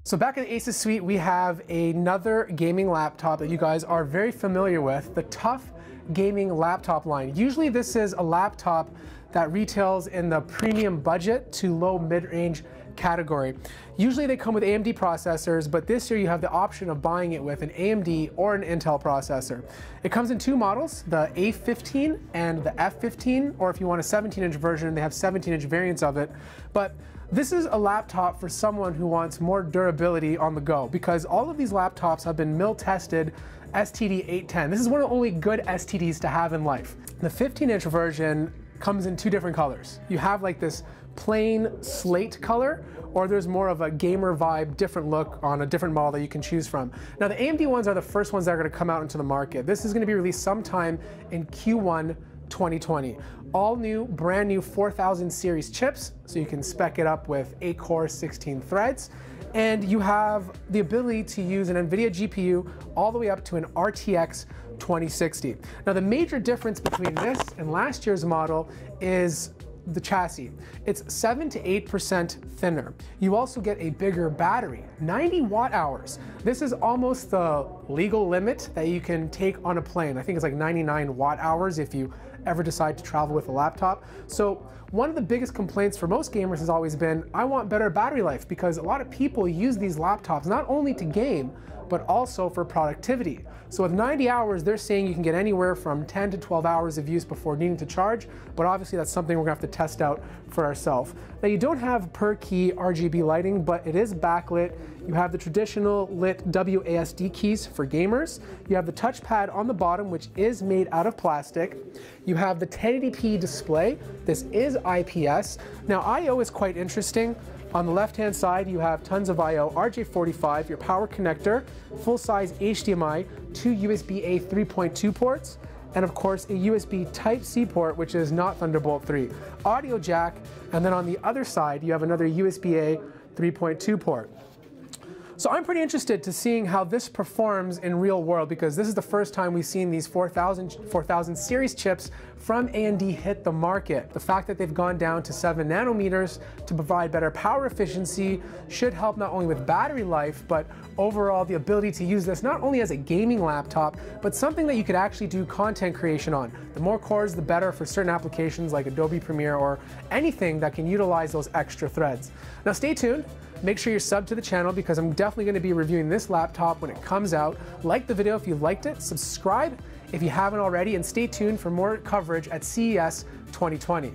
So back in the ASUS suite, we have another gaming laptop that you guys are very familiar with, the TUF gaming laptop line. Usually this is a laptop that retails in the premium budget to low mid-range category. Usually they come with AMD processors, but this year you have the option of buying it with an AMD or an Intel processor. It comes in two models, the A15 and the F15, or if you want a 17-inch version, they have 17-inch variants of it. But this is a laptop for someone who wants more durability on the go, because all of these laptops have been mill-tested STD810. This is one of the only good STDs to have in life. The 15-inch version comes in two different colors. You have like this plain slate color, or there's more of a gamer vibe, different look on a different model that you can choose from. Now the AMD ones are the first ones that are going to come out into the market. This is going to be released sometime in Q1 2020. All new, brand new 4000 series chips, so you can spec it up with 8 cores, 16 threads, and you have the ability to use an NVIDIA GPU all the way up to an RTX 2060. Now the major difference between this and last year's model is the chassis. It's 7 to 8% thinner. You also get a bigger battery, 90 watt hours. This is almost the legal limit that you can take on a plane. I think it's like 99 watt hours if you ever decide to travel with a laptop. So one of the biggest complaints for most gamers has always been, I want better battery life, because a lot of people use these laptops not only to game, but also for productivity. So with 90 hours, they're saying you can get anywhere from 10 to 12 hours of use before needing to charge, but obviously that's something we're gonna have to test out for ourselves. Now you don't have per key RGB lighting, but it is backlit. You have the traditional lit WASD keys for gamers. You have the touchpad on the bottom, which is made out of plastic. You have the 1080p display. This is IPS. Now I/O is quite interesting. On the left-hand side, you have tons of I/O, RJ45, your power connector, full-size HDMI, two USB-A 3.2 ports, and of course a USB Type-C port, which is not Thunderbolt 3. Audio jack, and then on the other side, you have another USB-A 3.2 port. So I'm pretty interested to seeing how this performs in real world, because this is the first time we've seen these 4000 series chips from AMD hit the market. The fact that they've gone down to 7 nanometers to provide better power efficiency should help not only with battery life, but overall the ability to use this not only as a gaming laptop, but something that you could actually do content creation on. The more cores, the better for certain applications like Adobe Premiere or anything that can utilize those extra threads. Now stay tuned. Make sure you're subbed to the channel, because I'm definitely going to be reviewing this laptop when it comes out. Like the video if you liked it, subscribe if you haven't already, and stay tuned for more coverage at CES 2020.